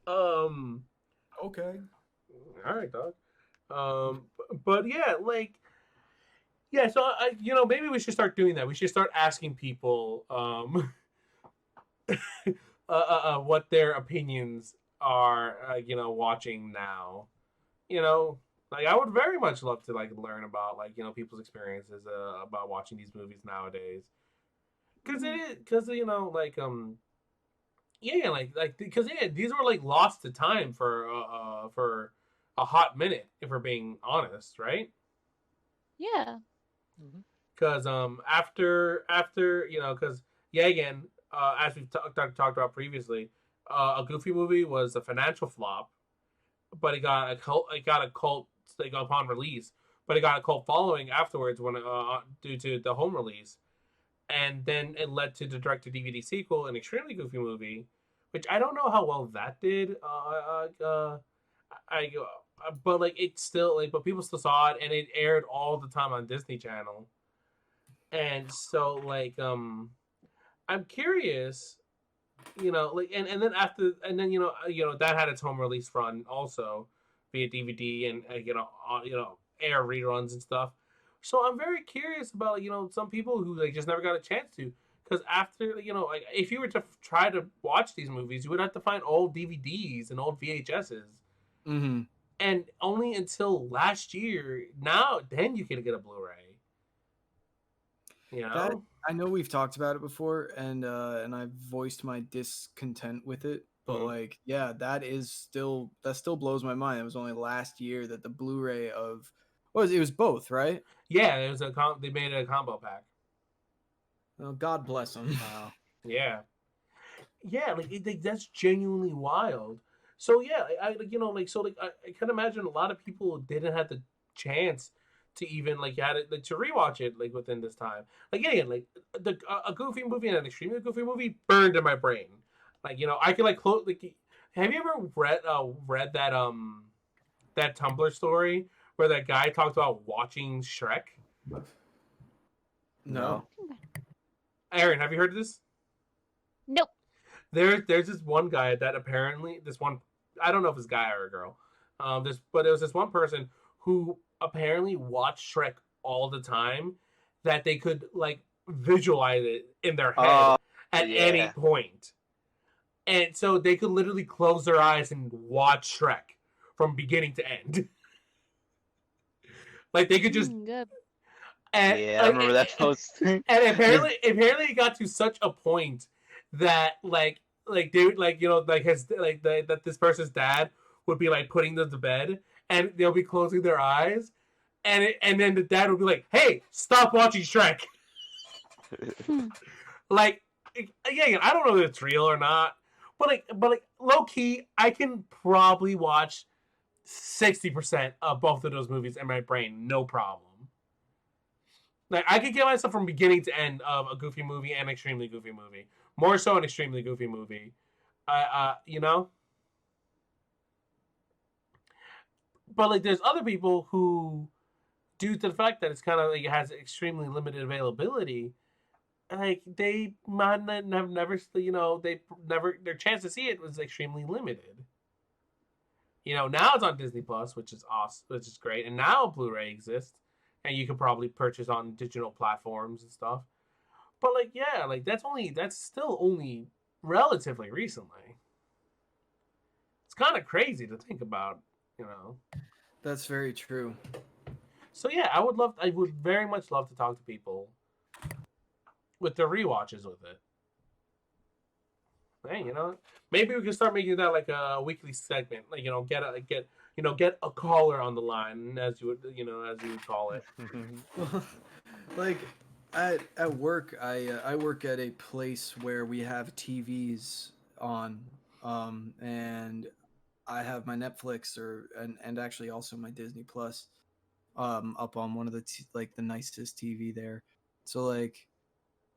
Okay. All right, dog. But yeah, so maybe we should start doing that. We should start asking people what their opinions are watching now. I would very much love to learn about people's experiences about watching these movies nowadays. Because Yeah, like because these were like lost to time for a hot minute, if we're being honest, right? Yeah. Mhm. Because after because again, as we've talked about previously, a Goofy movie was a financial flop, but it got a cult like upon release, but it got a cult following afterwards when due to the home release, and then it led to the direct to DVD sequel, an extremely Goofy movie, which I don't know how well that did. I but like it's still like, but people still saw it, and it aired all the time on Disney Channel, and so like I'm curious, like and then after and then that had its home release run also via DVD and air reruns and stuff. So I'm very curious about some people who like just never got a chance to, because after like if you were to try to watch these movies, you would have to find old DVDs and old VHSs, Mm-hmm. and only until last year now then you can get a Blu-ray. You That know. I know we've talked about it before, and I've voiced my discontent with it. But Mhm. like, yeah, that still blows my mind. It was only last year that the Blu-ray of it was both, right? Yeah, it was they made a combo pack. Oh, God bless them. Wow. Yeah. Yeah, like that's genuinely wild. So yeah, I like like so like I can imagine a lot of people didn't have the chance to even like had it like, to rewatch it like within this time. Like again, like a Goofy movie and an extremely Goofy movie burned in my brain. Like I can like close like. Have you ever read that Tumblr story where that guy talked about watching Shrek? No. No. Erin, have you heard of this? Nope. There's this one guy that apparently this one, I don't know if it's a guy or a girl, but it was this one person who apparently watched Shrek all the time, that they could like visualize it in their head Oh, at any yeah. point, and so they could literally close their eyes and watch Shrek from beginning to end. Like they could just Good. and Yeah, I like remember that post. and This- apparently it got to such a point that like dude like like his like that this person's dad would be like putting them to bed, and they'll be closing their eyes, and then the dad would be like, hey, stop watching Shrek. Like yeah, I don't know if it's real or not, but like low key I can probably watch 60% of both of those movies in my brain, no problem. Like I could get myself from beginning to end of a Goofy movie and extremely Goofy movie. More so an extremely Goofy movie. You know. But like, there's other people who, due to the fact that it's kind of like it has extremely limited availability, like they might have never, they never their chance to see it was extremely limited. Now it's on Disney Plus, which is awesome, which is great, and now Blu-ray exists, and you can probably purchase on digital platforms and stuff. But like, yeah, like that's still only relatively recently. It's kind of crazy to think about. That's very true. So yeah, I would very much love to talk to people with their rewatches with it. Hey, maybe we can start making that like a weekly segment. Like, get a caller on the line, as you would call it. Like at work, I work at a place where we have TVs on, and I have my Netflix and actually also my Disney Plus, up on one of like the nicest TV there. So like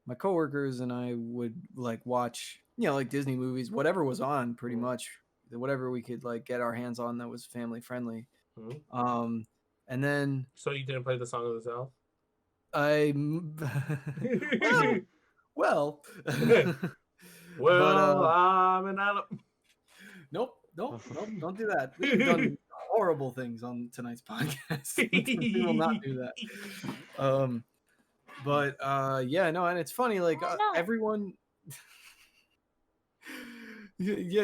my coworkers and I would like watch, like Disney movies, whatever was on, pretty much whatever we could like get our hands on that was family friendly. Mm-hmm. And then So you didn't play the Song of the South? I well, Well, but I'm an nope, don't do that. We've done horrible things on tonight's podcast. We will not do that. But yeah, no, and it's funny, like Why not? everyone. Yeah,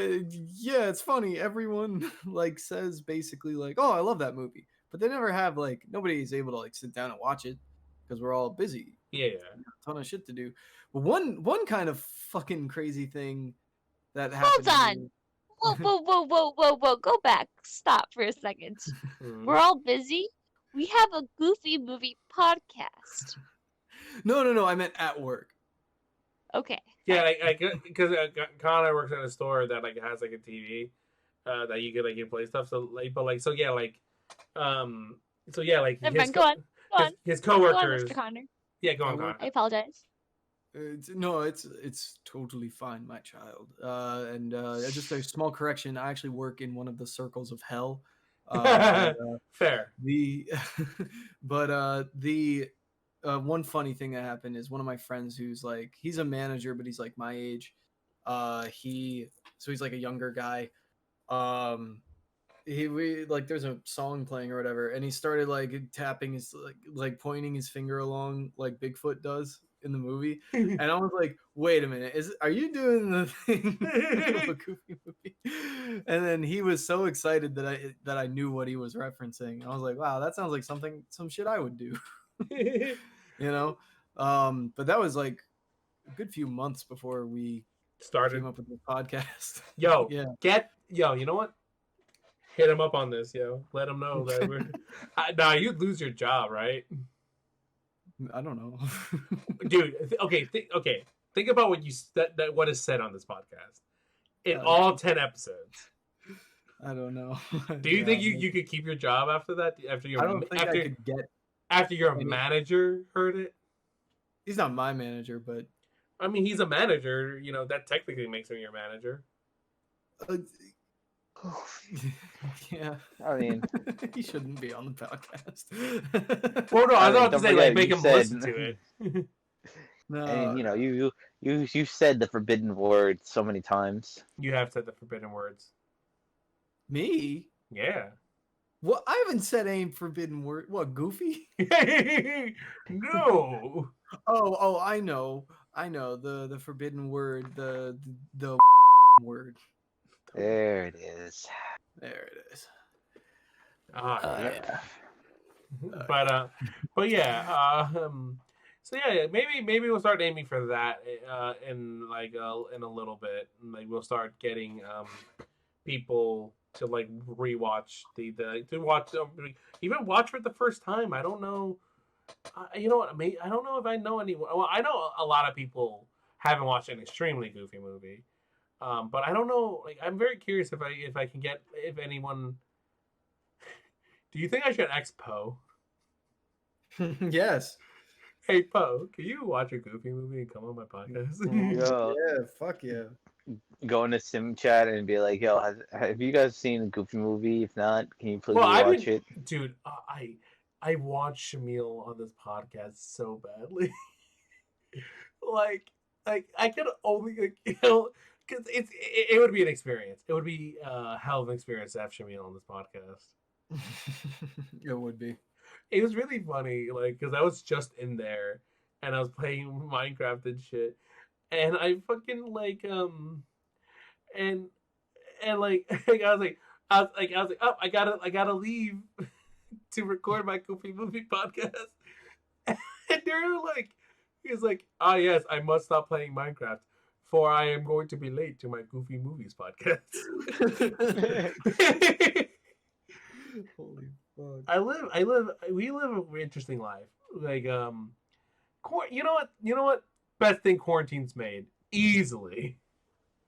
it's funny. Everyone like says basically like, "Oh, I love that movie," but they never have like nobody is able to like sit down and watch it because we're all busy. Yeah. A ton of shit to do. But one kind of fucking crazy thing that Hold happened. to on. me. Whoa. Go back. Stop for a second. We're all busy. We have a Goofy Movie podcast. No. I meant at work. Okay. Yeah, because Connor works at a store that like has like a TV that you could like play stuff. So like, but like, so yeah, like, like Never mind. Go on. his Go on, coworkers. Mr. Connor. Yeah, go on, I work- Connor. I apologize. It's totally fine, my child. And just a small correction. I actually work in one of the circles of hell. Fair. The one funny thing that happened is one of my friends who's like, he's a manager, but he's like my age. He's like a younger guy. There's a song playing or whatever, and he started like tapping his like pointing his finger along like Bigfoot does in the movie, and I was like, wait a minute, are you doing the thing of a Goofy movie? And then he was so excited that I knew what he was referencing. I was like, wow, that sounds like some shit I would do. But that was like a good few months before we Started came up with the podcast. Yo, yeah. you know what? Hit him up on this, yo. Let him know that we're. Nah, you'd lose your job, right? I don't know. Dude, okay. Think about what what is said on this podcast in all 10 episodes. I don't know. Do you think you could keep your job after that? After your I don't think I could get. After your manager heard it. He's not my manager, but I mean, he's a manager. You know that technically makes him your manager. Yeah. I mean, he shouldn't be on the podcast. Well, no, I was about to say like make him said, listen to it. No. And you said the forbidden word so many times. You have said the forbidden words. Me? Yeah. Well, I haven't said any forbidden word. What, Goofy? No. Oh, I know. The forbidden word, the word. There it is. There it is. Yeah. But yeah. So yeah, maybe we'll start aiming for that in a little bit. Like we'll start getting people to like rewatch even watch for the first time. I don't know. You know what? I don't know if I know anyone. Well, I know a lot of people haven't watched an extremely Goofy movie, but I don't know. Like, I'm very curious if I can get if anyone. Do you think I should ex Poe? Yes. Hey Poe, can you watch a Goofy movie and come on my podcast? Yo, Yeah, fuck yeah. go into Sim Chat and be like, "Yo, have you guys seen the Goofy movie? If not, can you please watch it?" Dude, I watched Shamil on this podcast so badly. like I could only because it would be an experience. It would be a hell of an experience to have Shamil on this podcast. It would be. It was really funny, like, because I was just in there and I was playing Minecraft and shit, and I fucking and like I was like, oh, I gotta leave to record my Goofy Movie podcast, and they're like, he's like, ah, yes, I must stop playing Minecraft, for I am going to be late to my Goofy Movies podcast. Holy fuck. We live an interesting life. Like, you know what? Best thing quarantine's made easily.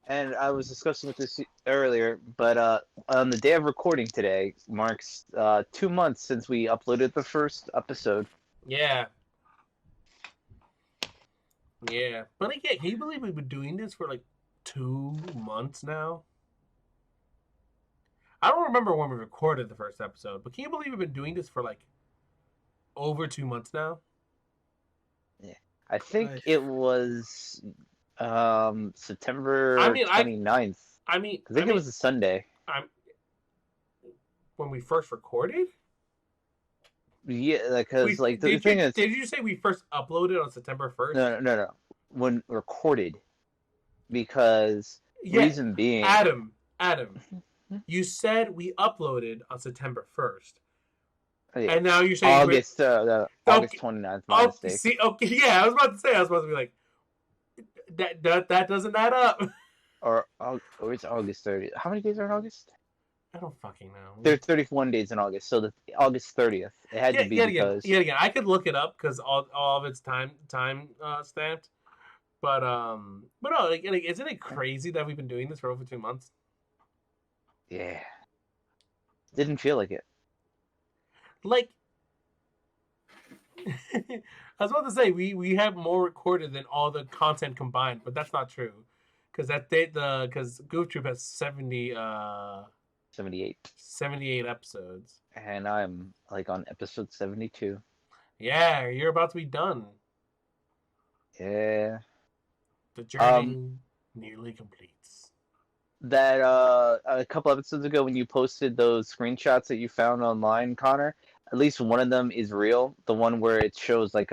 And I was discussing with this earlier, but on the day of recording today marks 2 months since we uploaded the first episode. Yeah. Yeah. But again, can you believe we've been doing this for like 2 months now? I don't remember when we recorded the first episode, but can you believe we've been doing this for like over 2 months now? Yeah. I think it was September 29th. I think it was a Sunday. When we first recorded? Yeah, because the thing is, did you say we first uploaded on September 1st? No. When recorded, because reason being, Adam, you said we uploaded on September 1st. Yeah. And now you're saying August 29th, my mistake. See, okay, yeah, I was about to be like, that doesn't add up. or it's August 30th. How many days are in August? I don't fucking know. There's 31 days in August, so the August 30th. It had to be because again. I could look it up because all of it's time stamped. But no, like, isn't it crazy that we've been doing this for over 2 months? yeah, didn't feel like it. Like, I was about to say we have more recorded than all the content combined, but that's not true, because Goof Troop has 78. 78 episodes, And I'm like on episode 72. Yeah, you're about to be done. Yeah. The journey nearly completes. That a couple episodes ago when you posted those screenshots that you found online, Connor, at least one of them is real. The one where it shows like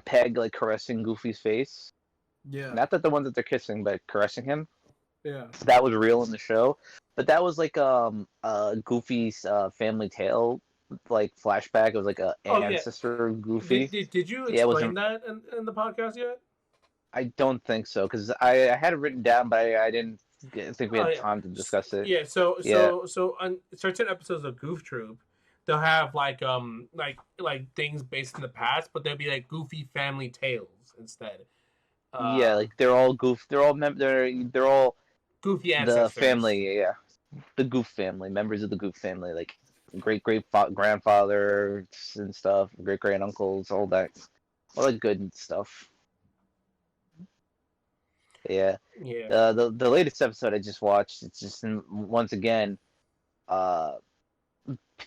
Peg like caressing Goofy's face. Yeah. Not that the one that they're kissing, but caressing him. Yeah. That was real in the show. But that was like Goofy's Family Tale like flashback. It was like a ancestor of Goofy. Did you explain that in the podcast yet? I don't think so, because I had it written down, but I didn't think we had time to discuss it. Yeah, so on certain episodes of Goof Troop, they'll have like things based in the past, but they'll be like Goofy family tales instead. Yeah, like they're all they're all Goofy ancestors. The family, yeah, the Goof family, members of the Goof family, like great grandfathers and stuff, great uncles, all that good stuff. Yeah. The latest episode I just watched, it's just once again,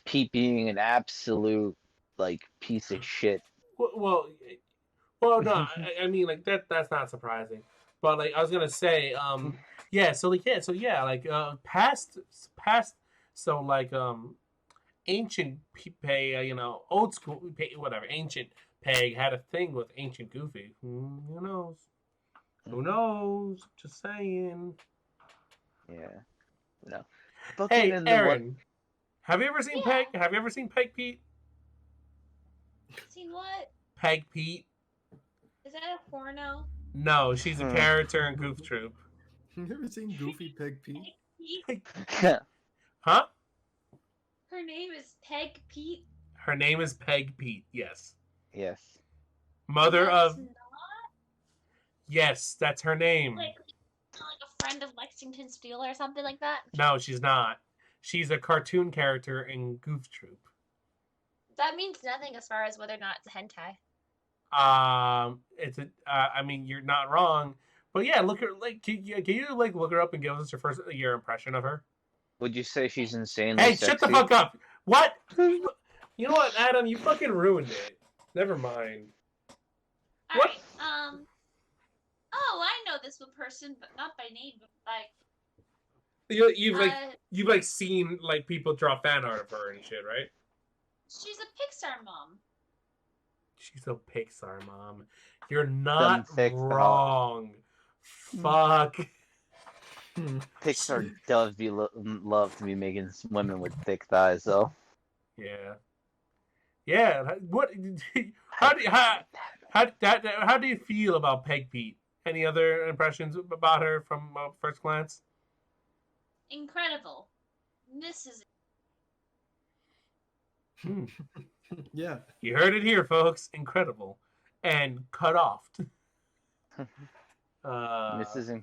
Pete being an absolute like piece of shit. Well, no, I mean like that's not surprising, but like I was gonna say, ancient Peg, old school whatever, ancient Peg had a thing with ancient Goofy. Who knows? Who knows? Just saying. Yeah. No. Hey, Erin, have you ever seen Peg? Have you ever seen Peg Pete? Seen what? Peg Pete. Is that a porno? No, she's a character in Goof Troop. You ever seen Goofy Peg Pete? Huh? Her name is Peg Pete. Her name is Peg Pete. Yes. Yes. Mother of. Not? Yes, that's her name. Like a friend of Lexington Steel or something like that? No, she's not. She's a cartoon character in Goof Troop. That means nothing as far as whether or not it's a hentai. It's a. I mean, you're not wrong, but yeah, look her like. Can you like look her up and give us your impression of her? Would you say she's insanely sexy? Shut the fuck up! What? You know what, Adam? You fucking ruined it. Never mind. All right. Oh, I know this one person, but not by name. But like. You've like seen like people draw fan art of her and shit, right? She's a Pixar mom. She's a Pixar mom. You're not wrong. Fuck. Pixar does love to be making women with thick thighs, though. Yeah. Yeah. What? How do you feel about Peg Pete? Any other impressions about her from first glance? Incredible. Mrs. Yeah. You heard it here, folks. Incredible. And cut off. Mrs.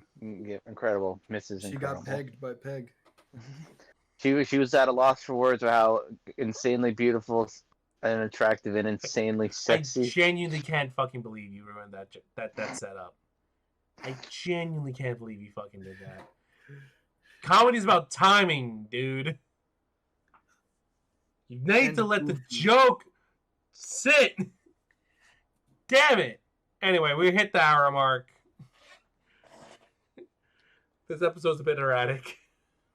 Incredible. Mrs. She Incredible. got pegged by Peg. She was at a loss for words about how insanely beautiful and attractive and insanely sexy. I genuinely can't fucking believe you ruined that setup. I genuinely can't believe you fucking did that. Comedy's about timing, dude. You need to let the joke sit. Damn it. Anyway, we hit the hour mark. This episode's a bit erratic.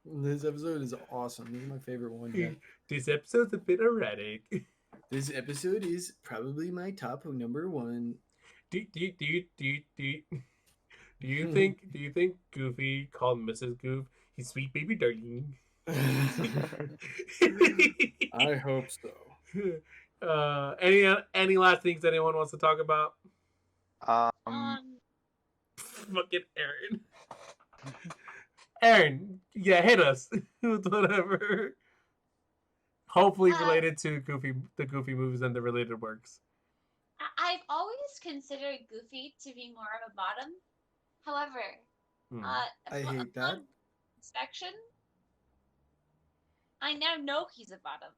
This episode is awesome. This is my favorite one yet. This episode's a bit erratic. This episode is probably my top number one. Do you think Goofy called Mrs. Goof his sweet baby darling? I hope so. Any last things anyone wants to talk about? Um, Fucking Erin. Erin, yeah, hit us with whatever. Hopefully related to the Goofy movies and the related works. I've always considered Goofy to be more of a bottom. However, I hate that. upon inspection, I now know he's a bottom.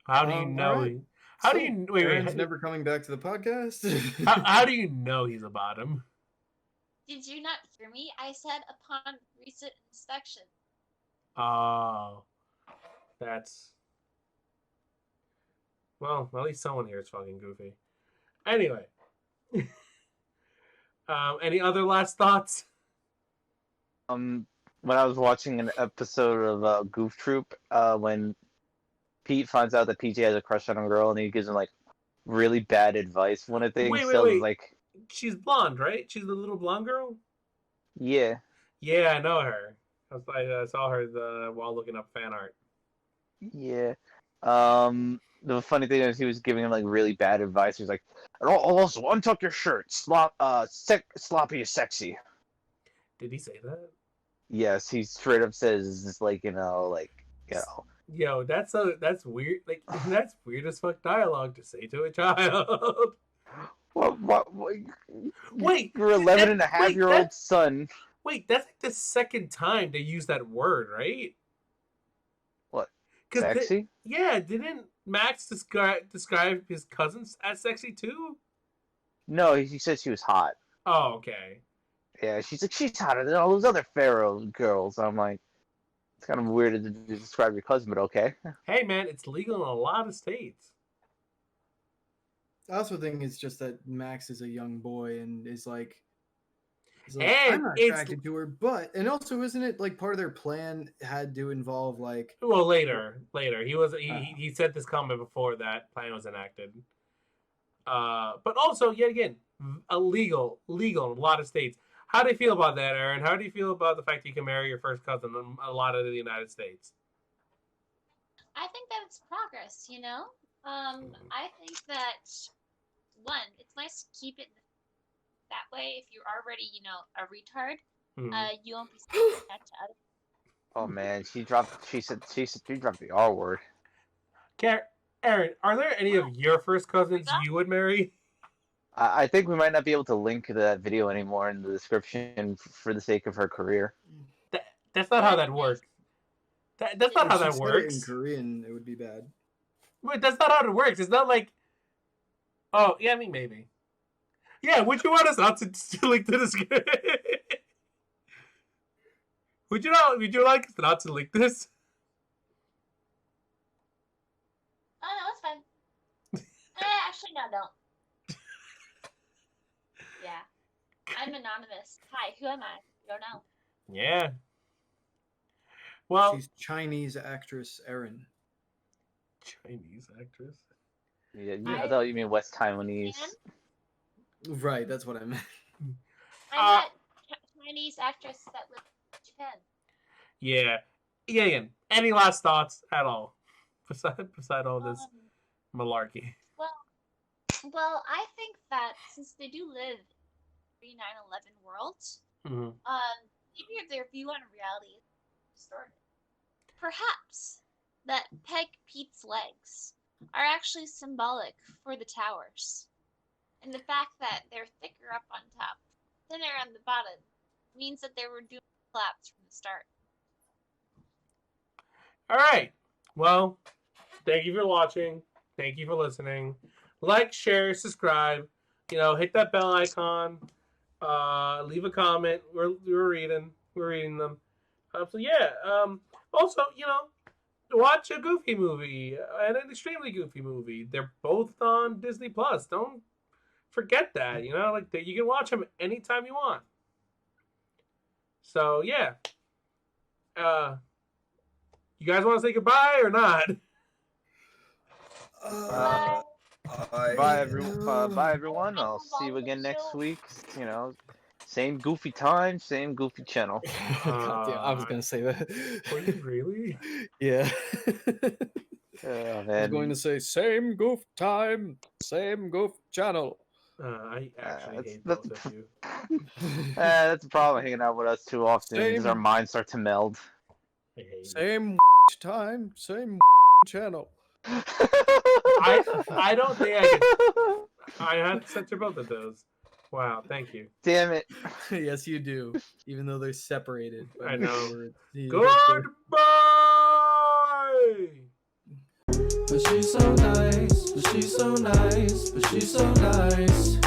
How do you know? Right. How do you wait? Aaron's never coming back to the podcast. How do you know he's a bottom? Did you not hear me? I said upon recent inspection. Oh, that's well. At least someone here is fucking Goofy. Anyway, any other last thoughts? When I was watching an episode of Goof Troop, when Pete finds out that PJ has a crush on a girl, and he gives him like really bad advice. One of the things Wait. like, she's blonde, right? She's the little blonde girl. yeah, I know her. I saw her while looking up fan art. yeah. The funny thing is, he was giving him like really bad advice. He was like, "And also untuck your shirt. Sloppy is sexy." Did he say that? Yes, he straight up says like Yo, that's weird. Like that's weird as fuck dialogue to say to a child. What? Wait, your 11-and-a-half-year-old son. Wait, that's like the second time they use that word, right? What? Sexy? Didn't Max describe his cousins as sexy too? No, he said she was hot. Oh, okay. Yeah, she's like, she's hotter than all those other Pharaoh girls. I'm like, it's kind of weird to describe your cousin, but okay. Hey, man, it's legal in a lot of states. I also think it's just that Max is a young boy and is like and I'm not attracted to her, and also isn't it like part of their plan had to involve like later he said this comment before that plan was enacted. But also yet again, illegal in a lot of states. How do you feel about that, Erin? How do you feel about the fact that you can marry your first cousin in a lot of the United States? I think that it's progress, you know? I think that, one, it's nice to keep it that way if you're already, a retard. You won't be saying that to others. Oh, man, she dropped the R word. Erin, are there any of your first cousins you would marry? I think we might not be able to link that video anymore in the description for the sake of her career. That's not how that works. That's not how that works. In Korean, it would be bad. Wait, that's not how it works. It's not like. Oh, yeah, I mean, maybe. Yeah, would you want us not to link to this? Would you like us not to link this? Oh, no, it's fine. Actually, no, don't. Yeah. I'm anonymous. Hi, who am I? You don't know. Yeah. Well, she's Chinese actress Erin. Chinese actress? Yeah, I thought you mean West Taiwanese. Right, that's what I meant. I'm that Chinese actress that lives in Japan. Yeah. Ian, any last thoughts at all? Beside all this malarkey. Well, I think that since they do live in pre-9/11 world, maybe their view on reality is distorted. Perhaps that Peg Pete's legs are actually symbolic for the towers. And the fact that they're thicker up on top, thinner on the bottom, means that they were doomed to collapse from the start. All right. Well, thank you for watching. Thank you for listening. Like, share, subscribe. Hit that bell icon. Leave a comment. We're reading them. So yeah. Also, watch a Goofy movie and an extremely Goofy movie. They're both on Disney Plus. Don't forget that. You can watch them anytime you want. So yeah. You guys want to say goodbye or not? Bye everyone. I'll see you again next week. Same goofy time, same goofy channel. God damn, I was gonna say that. Were you really? Yeah. Oh, I was going to say same goof time, same goof channel. I actually hate that's both of you. that's the problem hanging out with us too often because our Same. minds start to meld. I hate you. Same time, same channel. I don't think I could. I had to censor both of those. Wow, thank you. Damn it. Yes, you do. Even though they're separated. By I know. words. You have to- Goodbye. But she's so nice, but she's so nice, but she's so nice.